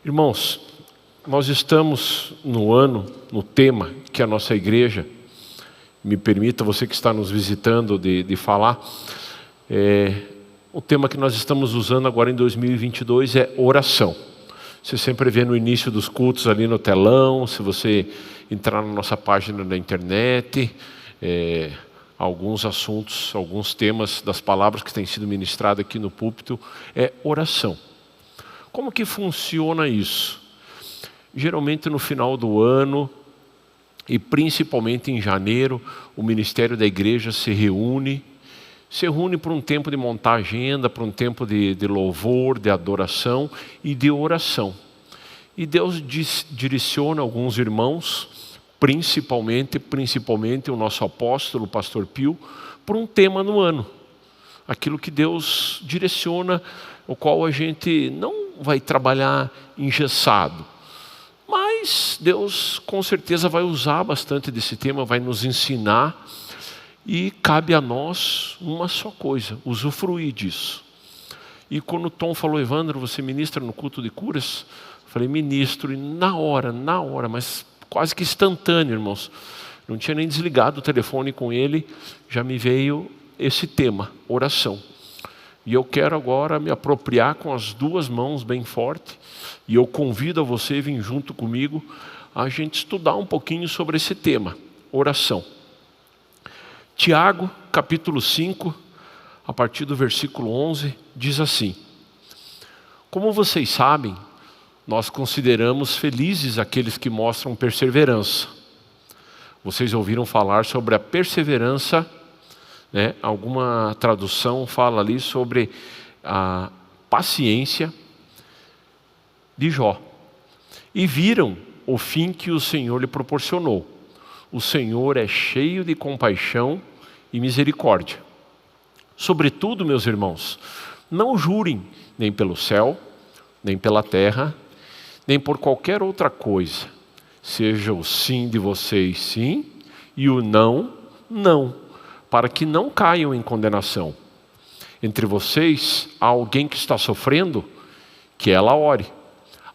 Irmãos, nós estamos no tema que a nossa igreja, me permita você que está nos visitando de falar, o tema que nós estamos usando agora em 2022 é oração. Você sempre vê no início dos cultos ali no telão, se você entrar na nossa página da internet, alguns assuntos, alguns temas das palavras que têm sido ministradas aqui no púlpito, é oração. Como que funciona isso? Geralmente no final do ano, e principalmente em janeiro, o ministério da igreja se reúne por um tempo de montar agenda, por um tempo de louvor, de adoração e de oração. E Deus direciona alguns irmãos, principalmente o nosso apóstolo, o pastor Pio, por um tema no ano. Aquilo que Deus direciona, o qual a gente não vai trabalhar engessado. Mas Deus com certeza vai usar bastante desse tema, vai nos ensinar. E cabe a nós uma só coisa, usufruir disso. E quando o Tom falou, Evandro, você ministra no culto de curas? Eu falei, ministro, e na hora, mas quase que instantâneo, irmãos. Não tinha nem desligado o telefone com ele, já me veio esse tema, oração. E eu quero agora me apropriar com as duas mãos bem forte, e eu convido a você a vir junto comigo, a gente estudar um pouquinho sobre esse tema, oração. Tiago, capítulo 5, a partir do versículo 11, diz assim: como vocês sabem, nós consideramos felizes aqueles que mostram perseverança. Vocês ouviram falar sobre a perseverança, né? Alguma tradução fala ali sobre a paciência de Jó. E viram o fim que o Senhor lhe proporcionou. O Senhor é cheio de compaixão e misericórdia. Sobretudo, meus irmãos, não jurem nem pelo céu, nem pela terra, nem por qualquer outra coisa. Seja o sim de vocês sim e o não, não, para que não caiam em condenação. Entre vocês há alguém que está sofrendo, que ela ore.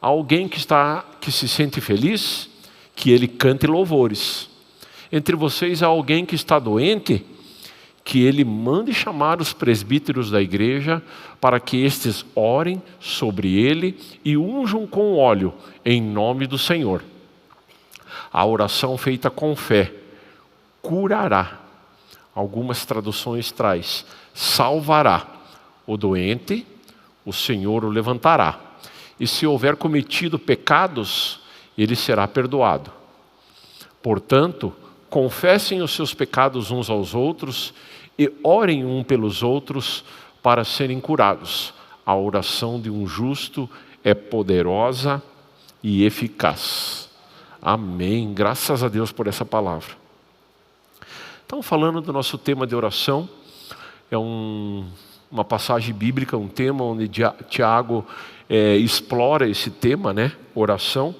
Há alguém que se sente feliz, que ele cante louvores. Entre vocês há alguém que está doente, que ele mande chamar os presbíteros da igreja para que estes orem sobre ele e unjam com óleo em nome do Senhor. A oração feita com fé curará. Algumas traduções traz, salvará o doente, o Senhor o levantará. E se houver cometido pecados, ele será perdoado. Portanto, confessem os seus pecados uns aos outros e orem um pelos outros para serem curados. A oração de um justo é poderosa e eficaz. Amém. Graças a Deus por essa palavra. Estamos falando do nosso tema de oração. É uma passagem bíblica, um tema onde Tiago explora esse tema, né? Oração.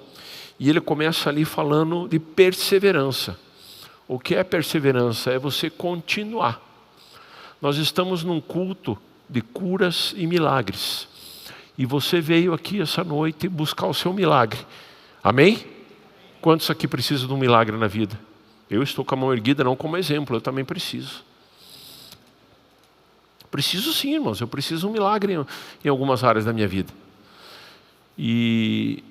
E ele começa ali falando de perseverança. O que é perseverança? É você continuar. Nós estamos num culto de curas e milagres. E você veio aqui essa noite buscar o seu milagre. Amém? Quantos aqui precisam de um milagre na vida? Eu estou com a mão erguida não como exemplo, eu também preciso. Preciso sim, irmãos, eu preciso de um milagre em algumas áreas da minha vida. E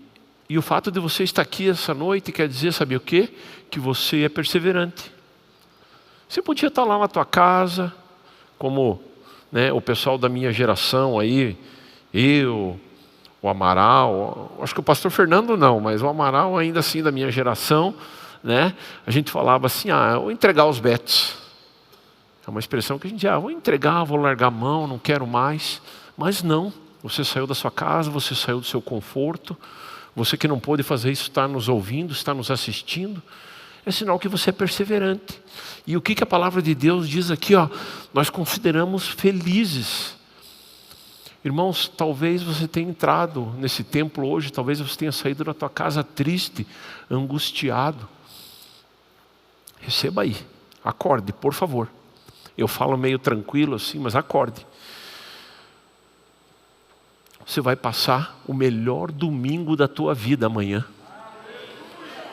o fato de você estar aqui essa noite quer dizer, sabe o quê? Que você é perseverante. Você podia estar lá na tua casa, como, né, o pessoal da minha geração aí, eu, o Amaral, acho que o pastor Fernando não, mas o Amaral ainda assim da minha geração, né? A gente falava assim, eu vou entregar os betos. É uma expressão que a gente vou entregar, vou largar a mão, não quero mais. Mas não, você saiu da sua casa, você saiu do seu conforto. Você que não pôde fazer isso, está nos ouvindo, está nos assistindo, é sinal que você é perseverante. E o que a palavra de Deus diz aqui? Nós consideramos felizes. Irmãos, talvez você tenha entrado nesse templo hoje, talvez você tenha saído da tua casa triste, angustiado. Receba aí, acorde, por favor. Eu falo meio tranquilo assim, mas acorde. você vai passar o melhor domingo da tua vida amanhã.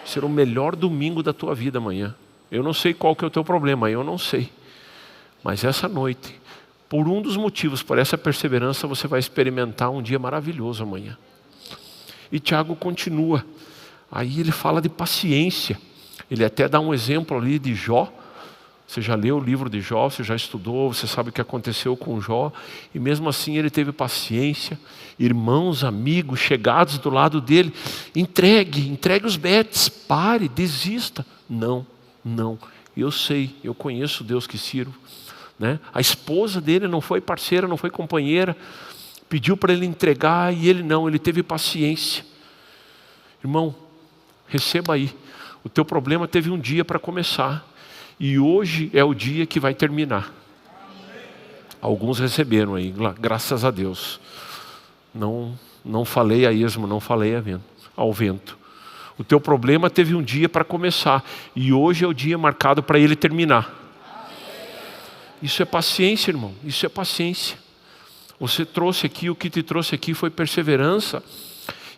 Será o melhor domingo da tua vida amanhã. Eu não sei qual que é o teu problema, eu não sei. Mas essa noite, por um dos motivos, por essa perseverança, você vai experimentar um dia maravilhoso amanhã. E Tiago continua. Aí ele fala de paciência. Ele até dá um exemplo ali de Jó. Você já leu o livro de Jó, você já estudou, você sabe o que aconteceu com Jó. E mesmo assim ele teve paciência. Irmãos, amigos, chegados do lado dele. Entregue os betes, pare, desista. Não. Eu sei, eu conheço o Deus que sirvo. Né? A esposa dele não foi parceira, não foi companheira. Pediu para ele entregar e ele não, ele teve paciência. Irmão, receba aí. O teu problema teve um dia para começar. E hoje é o dia que vai terminar. Alguns receberam aí, graças a Deus. Não falei a esmo, não falei ao vento. O teu problema teve um dia para começar. E hoje é o dia marcado para ele terminar. Isso é paciência, irmão. Isso é paciência. Você trouxe aqui, o que te trouxe aqui foi perseverança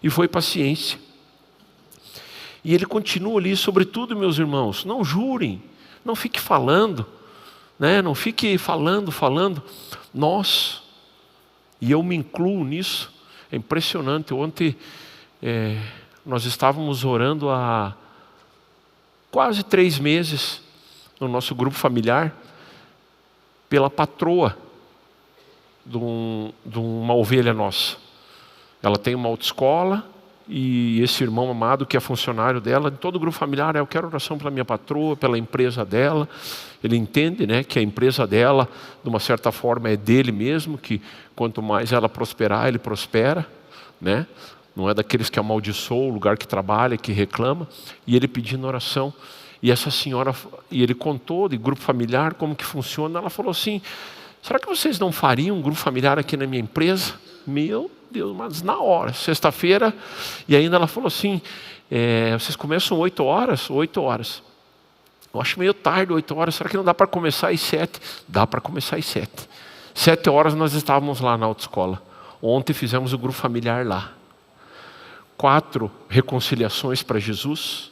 e foi paciência. E ele continua ali, sobretudo, meus irmãos, não jurem, não fique falando, né? Não fique falando. Nós, e eu me incluo nisso, é impressionante. Ontem nós estávamos orando há quase 3 meses no nosso grupo familiar pela patroa de uma ovelha nossa. Ela tem uma autoescola e esse irmão amado que é funcionário dela, de todo o grupo familiar, eu quero oração pela minha patroa, pela empresa dela. Ele entende, né, que a empresa dela, de uma certa forma, é dele mesmo, que quanto mais ela prosperar, ele prospera, né? Não é daqueles que amaldiçoam o lugar que trabalha, que reclama. E ele pedindo oração. E essa senhora, e ele contou de grupo familiar, como que funciona. Ela falou assim, será que vocês não fariam um grupo familiar aqui na minha empresa? Meu Deus, mas na hora, sexta-feira. E ainda ela falou assim, vocês começam 8 horas? 8 horas. Eu acho meio tarde, 8 horas. Será que não dá para começar às 7? Dá para começar às 7. 7 horas nós estávamos lá na autoescola. Ontem fizemos o grupo familiar lá. 4 reconciliações para Jesus.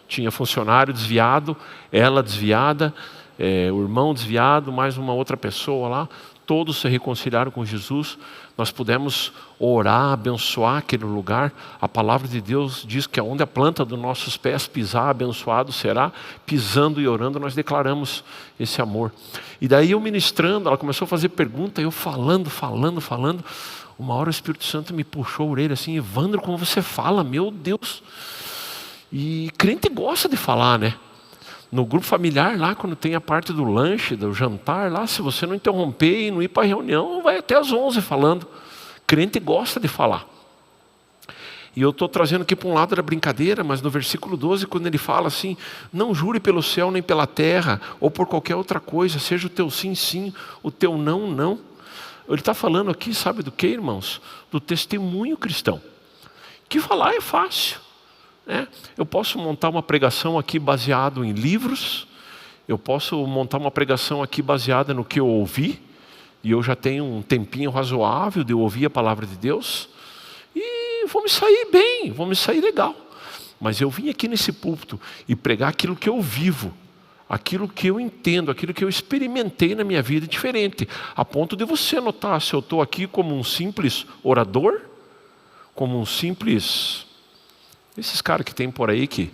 Tinha funcionário desviado, ela desviada, o irmão desviado, mais uma outra pessoa lá. Todos se reconciliaram com Jesus. Nós pudemos orar, abençoar aquele lugar. A palavra de Deus diz que onde a planta dos nossos pés pisar, abençoado será. Pisando e orando, nós declaramos esse amor. E daí eu ministrando, ela começou a fazer pergunta, eu falando. Uma hora o Espírito Santo me puxou a orelha assim, Evandro, como você fala, meu Deus. E crente gosta de falar, né? No grupo familiar lá, quando tem a parte do lanche, do jantar lá, se você não interromper e não ir para a reunião, vai até às 11 falando. Crente gosta de falar. E eu estou trazendo aqui para um lado da brincadeira, mas no versículo 12, quando ele fala assim, não jure pelo céu nem pela terra, ou por qualquer outra coisa, seja o teu sim, sim, o teu não, não. Ele está falando aqui, sabe do que, irmãos? Do testemunho cristão. Que falar é fácil. Eu posso montar uma pregação aqui baseado em livros, eu posso montar uma pregação aqui baseada no que eu ouvi, e eu já tenho um tempinho razoável de eu ouvir a palavra de Deus, e vou me sair bem, vou me sair legal. Mas eu vim aqui nesse púlpito e pregar aquilo que eu vivo, aquilo que eu entendo, aquilo que eu experimentei na minha vida diferente, a ponto de você notar se eu estou aqui como um simples orador, como um simples... Esses caras que tem por aí que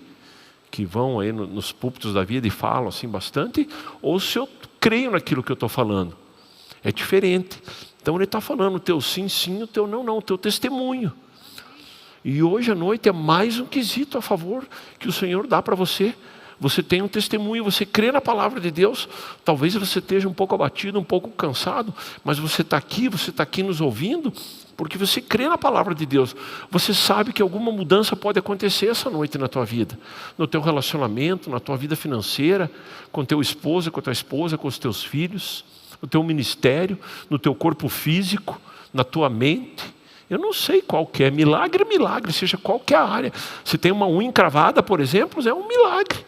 vão aí nos púlpitos da vida e falam assim bastante, ou se eu creio naquilo que eu estou falando. É diferente. Então ele está falando o teu sim, sim, o teu não, não, o teu testemunho. E hoje à noite é mais um quesito a favor que o Senhor dá para você. Você tem um testemunho, você crê na palavra de Deus. Talvez você esteja um pouco abatido, um pouco cansado, mas você está aqui nos ouvindo, porque você crê na palavra de Deus. Você sabe que alguma mudança pode acontecer essa noite na tua vida, no teu relacionamento, na tua vida financeira, com teu esposo, com a tua esposa, com os teus filhos, no teu ministério, no teu corpo físico, na tua mente. Eu não sei qual que é, milagre, seja qual que é a área. Se tem uma unha encravada, por exemplo, é um milagre.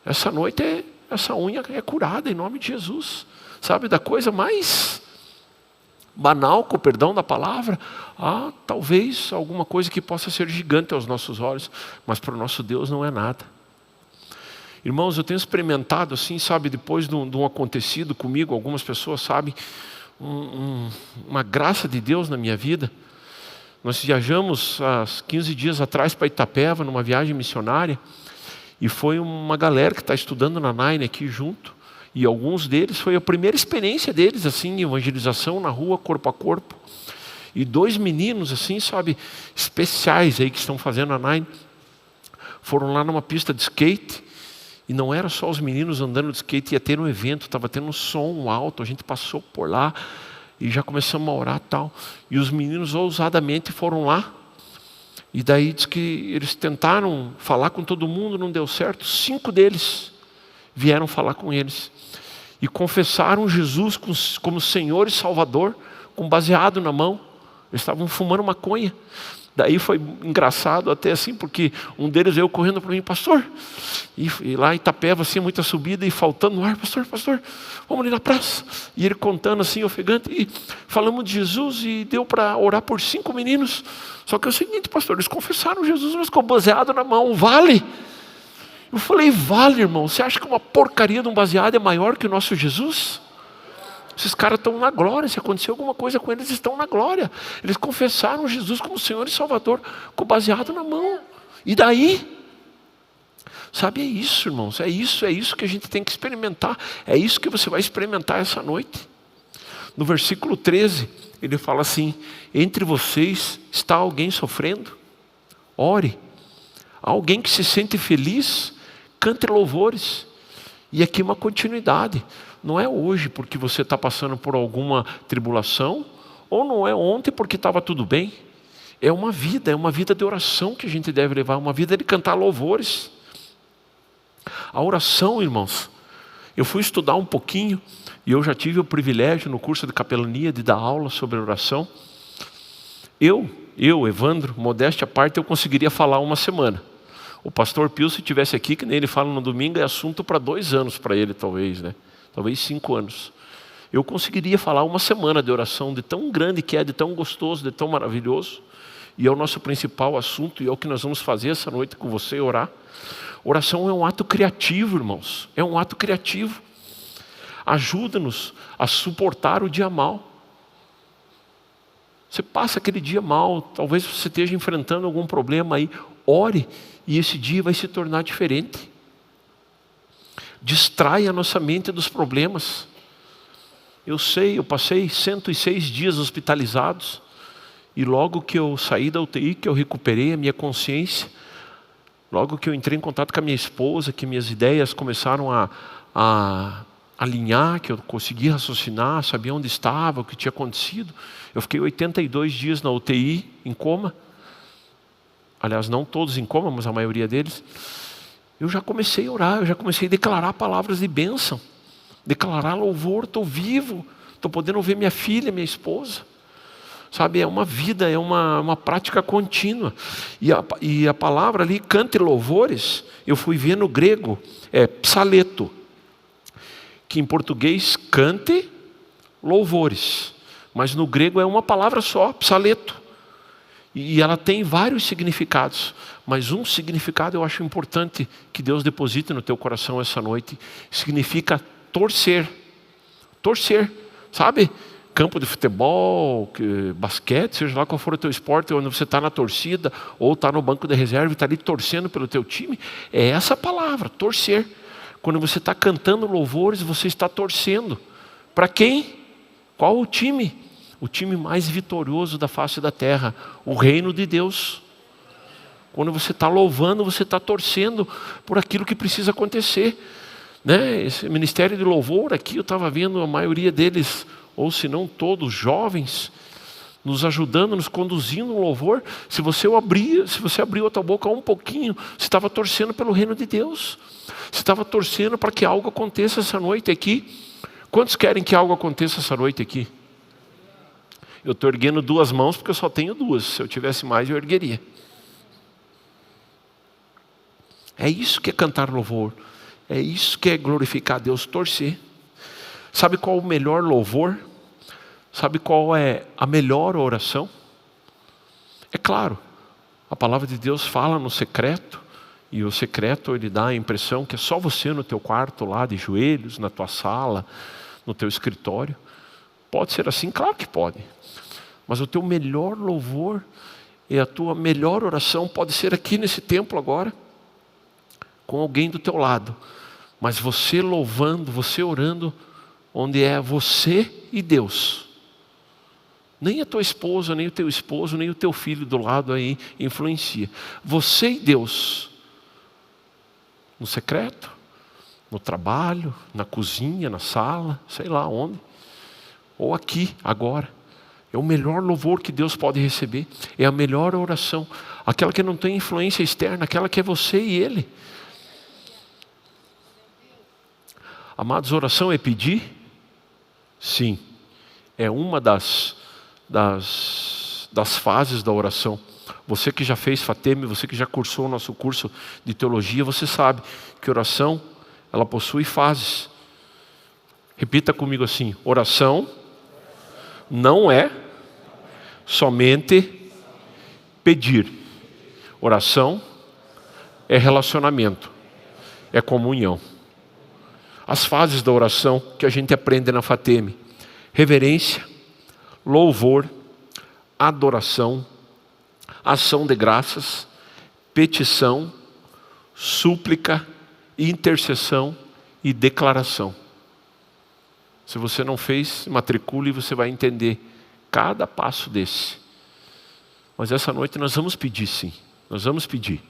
Essa noite essa unha é curada em nome de Jesus. Sabe, da coisa mais banal, com o perdão da palavra, talvez alguma coisa que possa ser gigante aos nossos olhos, mas para o nosso Deus não é nada. Irmãos, eu tenho experimentado assim, sabe, depois de um acontecido comigo, algumas pessoas sabem, uma graça de Deus na minha vida. Nós viajamos há 15 dias atrás para Itapeva, numa viagem missionária, e foi uma galera que está estudando na Nine aqui junto, e alguns deles, foi a primeira experiência deles, assim, evangelização na rua, corpo a corpo. E 2 meninos, assim, sabe, especiais aí que estão fazendo a Nine, foram lá numa pista de skate, e não era só os meninos andando de skate, ia ter um evento, estava tendo um som alto, a gente passou por lá, e já começamos a orar e tal. E os meninos ousadamente foram lá, e daí diz que eles tentaram falar com todo mundo, não deu certo. 5 deles vieram falar com eles, e confessaram Jesus como Senhor e Salvador, com baseado na mão. Eles estavam fumando maconha. Daí foi engraçado até assim, porque um deles veio correndo para mim, pastor, e lá em Itapeva, assim, muita subida, e faltando ar, pastor, vamos ali na praça. E ele contando assim, ofegante, e falamos de Jesus, e deu para orar por 5 meninos. Só que é o seguinte, pastor, eles confessaram Jesus, mas com baseado na mão, vale? Eu falei, vale, irmão, você acha que uma porcaria de um baseado é maior que o nosso Jesus? Esses caras estão na glória, se acontecer alguma coisa com eles, estão na glória. Eles confessaram Jesus como Senhor e Salvador, com baseado na mão. E daí? Sabe, é isso, irmãos, é isso que a gente tem que experimentar. É isso que você vai experimentar essa noite. No versículo 13, ele fala assim, entre vocês está alguém sofrendo? Ore. Alguém que se sente feliz, cante louvores. E aqui uma continuidade. Não é hoje porque você está passando por alguma tribulação, ou não é ontem porque estava tudo bem. É uma vida de oração que a gente deve levar, uma vida de cantar louvores. A oração, irmãos, eu fui estudar um pouquinho, e eu já tive o privilégio no curso de capelania de dar aula sobre oração. Eu, Evandro, modéstia à parte, eu conseguiria falar uma semana. O pastor Pio, se estivesse aqui, que nem ele fala no domingo, é assunto para 2 anos para ele, talvez, né? Talvez 5 anos. Eu conseguiria falar uma semana de oração, de tão grande que é, de tão gostoso, de tão maravilhoso. E é o nosso principal assunto, e é o que nós vamos fazer essa noite com você, orar. Oração é um ato criativo, irmãos. É um ato criativo. Ajuda-nos a suportar o dia mal. Você passa aquele dia mal, talvez você esteja enfrentando algum problema aí. Ore, e esse dia vai se tornar diferente. Distrai a nossa mente dos problemas. Eu sei, eu passei 106 dias hospitalizados, e logo que eu saí da UTI, que eu recuperei a minha consciência, logo que eu entrei em contato com a minha esposa, que minhas ideias começaram a alinhar, que eu consegui raciocinar, sabia onde estava, o que tinha acontecido, eu fiquei 82 dias na UTI, em coma. Aliás, não todos em coma, mas a maioria deles. Eu já comecei a orar, eu já comecei a declarar palavras de bênção, declarar louvor, estou vivo, estou podendo ver minha filha, minha esposa. Sabe, é uma vida, é uma prática contínua. E a palavra ali, cante louvores, eu fui ver no grego, é psaleto, que em português cante louvores, mas no grego é uma palavra só, psaleto. E ela tem vários significados, mas um significado eu acho importante que Deus deposite no teu coração essa noite. Significa torcer. Torcer, sabe? Campo de futebol, basquete, seja lá qual for o teu esporte, onde você está na torcida, ou está no banco de reserva e está ali torcendo pelo teu time. É essa palavra, torcer. Quando você está cantando louvores, você está torcendo. Para quem? Qual o time? O time mais vitorioso da face da terra, o reino de Deus. Quando você está louvando, você está torcendo por aquilo que precisa acontecer, né? Esse ministério de louvor aqui, eu estava vendo a maioria deles, ou se não todos, jovens, nos ajudando, nos conduzindo no louvor. Se você abriu a tua boca um pouquinho, você estava torcendo pelo reino de Deus. Você estava torcendo para que algo aconteça essa noite aqui. Quantos querem que algo aconteça essa noite aqui? Eu estou erguendo 2 mãos porque eu só tenho 2. Se eu tivesse mais, eu ergueria. É isso que é cantar louvor. É isso que é glorificar a Deus, torcer. Sabe qual o melhor louvor? Sabe qual é a melhor oração? É claro, a palavra de Deus fala no secreto, e o secreto ele dá a impressão que é só você no teu quarto lá de joelhos, na tua sala, no teu escritório. Pode ser assim? Claro que pode. Mas o teu melhor louvor e a tua melhor oração pode ser aqui nesse templo agora, com alguém do teu lado. Mas você louvando, você orando, onde é você e Deus. Nem a tua esposa, nem o teu esposo, nem o teu filho do lado aí influencia. Você e Deus. No secreto, no trabalho, na cozinha, na sala, sei lá onde. Ou aqui, agora. É o melhor louvor que Deus pode receber. É a melhor oração. Aquela que não tem influência externa, aquela que é você e Ele. Amados, oração é pedir? Sim. É uma das fases da oração. Você que já fez FATEM, você que já cursou o nosso curso de teologia, você sabe que oração, ela possui fases. Repita comigo assim: oração não é somente pedir. Oração é relacionamento, é comunhão. As fases da oração que a gente aprende na FATEM: reverência, louvor, adoração, ação de graças, petição, súplica, intercessão e declaração. Se você não fez, matricule e você vai entender cada passo desse. Mas essa noite nós vamos pedir, sim. Nós vamos pedir.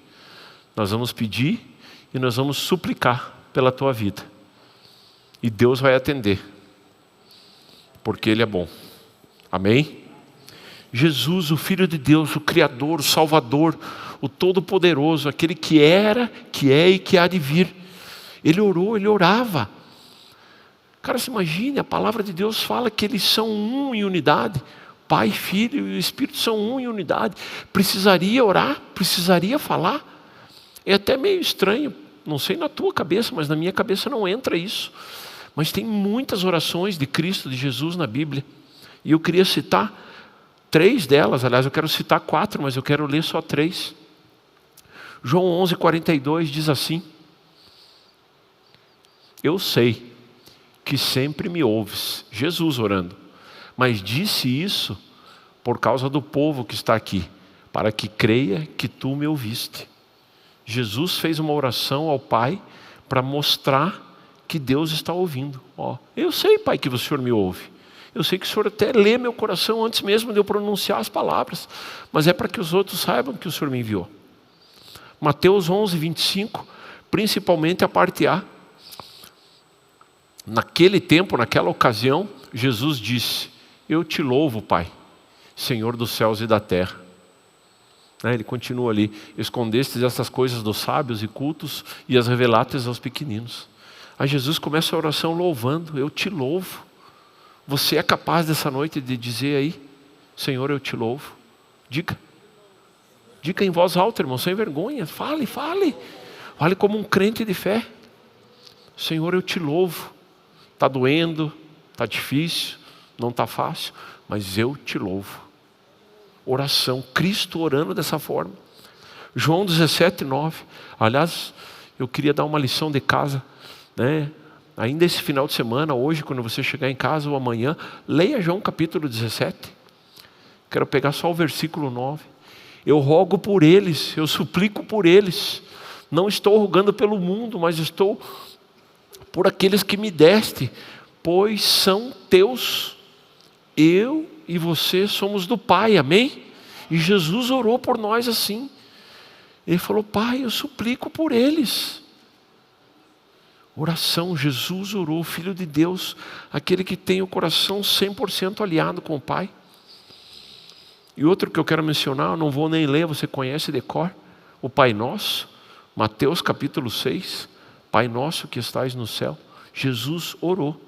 Nós vamos pedir e nós vamos suplicar pela tua vida. E Deus vai atender, porque Ele é bom. Amém? Jesus, o Filho de Deus, o Criador, o Salvador, o Todo-Poderoso, aquele que era, que é e que há de vir. Ele orou, ele orava. Cara, se imagine, a palavra de Deus fala que eles são um em unidade. Pai, Filho e o Espírito são um em unidade. Precisaria orar, precisaria falar. É até meio estranho, não sei na tua cabeça, mas na minha cabeça não entra isso. Mas tem muitas orações de Cristo, de Jesus na Bíblia. E eu queria citar 3 delas, aliás, eu quero citar 4, mas eu quero ler só 3. João 11:42 diz assim: eu sei que sempre me ouves, Jesus orando, mas disse isso por causa do povo que está aqui, para que creia que tu me ouviste. Jesus fez uma oração ao Pai para mostrar que Deus está ouvindo. Eu sei, Pai, que o Senhor me ouve. Eu sei que o Senhor até lê meu coração antes mesmo de eu pronunciar as palavras, mas é para que os outros saibam que o Senhor me enviou. Mateus 11:25, principalmente a parte A. Naquele tempo, naquela ocasião, Jesus disse: eu te louvo, Pai, Senhor dos céus e da terra. Ele continua ali: escondestes estas coisas dos sábios e cultos e as revelaste aos pequeninos. Aí Jesus começa a oração louvando: eu te louvo. Você é capaz dessa noite de dizer aí: Senhor, eu te louvo? Diga em voz alta, irmão, sem vergonha. Fale como um crente de fé. Senhor, eu te louvo. Está doendo, está difícil, não está fácil, mas eu te louvo. Oração, Cristo orando dessa forma. João 17:9. Aliás, eu queria dar uma lição de casa, ainda esse final de semana, hoje, quando você chegar em casa ou amanhã, leia João capítulo 17. Quero pegar só o versículo 9. Eu rogo por eles, eu suplico por eles. Não estou rogando pelo mundo, mas estou por aqueles que me deste, pois são teus. Eu e você somos do Pai, amém? E Jesus orou por nós assim. Ele falou: Pai, eu suplico por eles. Oração, Jesus orou, Filho de Deus, aquele que tem o coração 100% aliado com o Pai. E outro que eu quero mencionar, eu não vou nem ler, você conhece de cor, o Pai Nosso, Mateus capítulo 6, Pai Nosso que estais no céu, Jesus orou.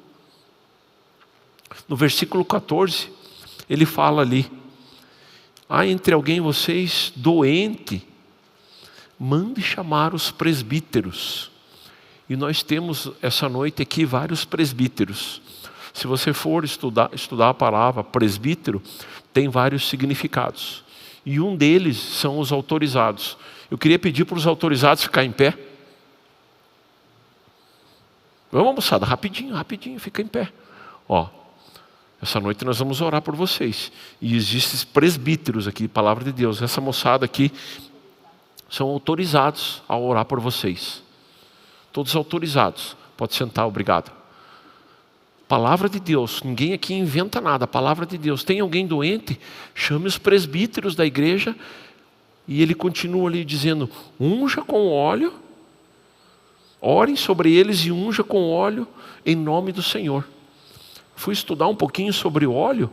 No versículo 14, ele fala ali: há entre alguém vocês doente, mande chamar os presbíteros. E nós temos essa noite aqui vários presbíteros. Se você for estudar a palavra presbítero, tem vários significados. E um deles são os autorizados. Eu queria pedir para os autorizados ficar em pé. Vamos, moçada, rapidinho, fica em pé. Ó, essa noite nós vamos orar por vocês. E existem presbíteros aqui, palavra de Deus. Essa moçada aqui são autorizados a orar por vocês. Todos autorizados. Pode sentar, obrigado. Palavra de Deus, ninguém aqui inventa nada, palavra de Deus. Tem alguém doente? Chame os presbíteros da igreja. E ele continua ali dizendo, unja com óleo, orem sobre eles e unja com óleo em nome do Senhor. Fui estudar um pouquinho sobre o óleo,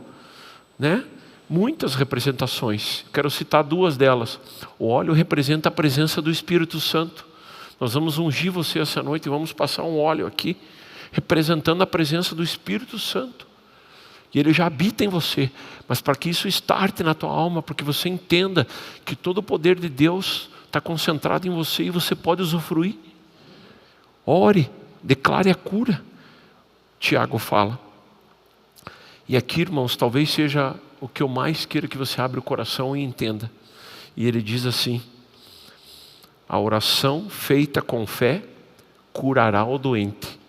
né? Muitas representações, quero citar duas delas. O óleo representa a presença do Espírito Santo. Nós vamos ungir você essa noite e vamos passar um óleo aqui, representando a presença do Espírito Santo. E ele já habita em você, mas para que isso starte na tua alma, para que você entenda que todo o poder de Deus está concentrado em você e você pode usufruir. Ore, declare a cura. Tiago fala. E aqui, irmãos, talvez seja o que eu mais quero que você abra o coração e entenda. E ele diz assim, a oração feita com fé curará o doente.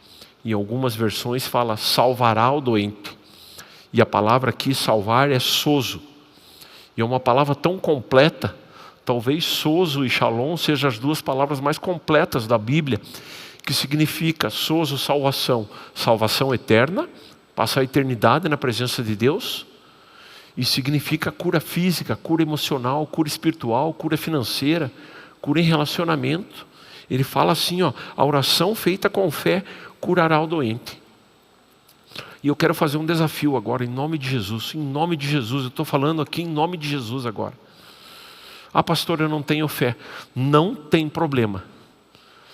Em algumas versões fala salvará o doente. E a palavra aqui salvar é sozo. E é uma palavra tão completa. Talvez sozo e shalom sejam as duas palavras mais completas da Bíblia. Que significa sozo, salvação. Salvação eterna, passa a eternidade na presença de Deus. E significa cura física, cura emocional, cura espiritual, cura financeira, cura em relacionamento. Ele fala assim, ó, a oração feita com fé curará o doente. E eu quero fazer um desafio agora, em nome de Jesus. Em nome de Jesus, eu estou falando aqui em nome de Jesus agora. Ah, pastor, eu não tenho fé. Não tem problema.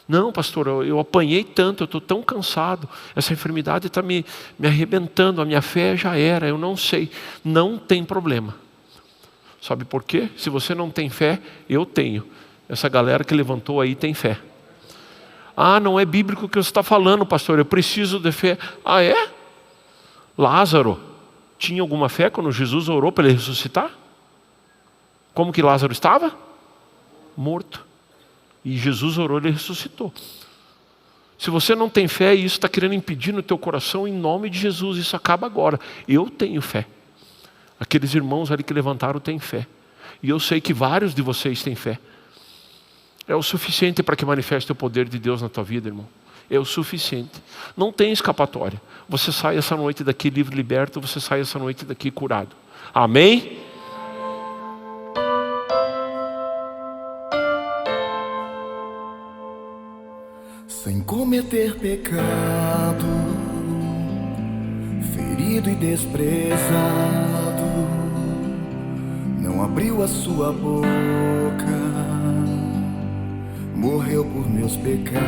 Não, pastor, eu apanhei tanto, eu estou tão cansado. Essa enfermidade está me arrebentando, a minha fé já era, eu não sei. Não tem problema. Sabe por quê? Se você não tem fé, eu tenho. Essa galera que levantou aí tem fé. Ah, não é bíblico o que você está falando, pastor, eu preciso de fé. Ah, é? Lázaro tinha alguma fé quando Jesus orou para ele ressuscitar? Como que Lázaro estava? Morto. E Jesus orou e ele ressuscitou. Se você não tem fé e isso está querendo impedir no teu coração, em nome de Jesus, isso acaba agora. Eu tenho fé. Aqueles irmãos ali que levantaram têm fé. E eu sei que vários de vocês têm fé. É o suficiente para que manifeste o poder de Deus na tua vida, irmão. É o suficiente. Não tem escapatória. Você sai essa noite daqui livre, liberto. Você sai essa noite daqui curado. Amém? Sem cometer pecado, ferido e desprezado, não abriu a sua boca, morreu por meus pecados.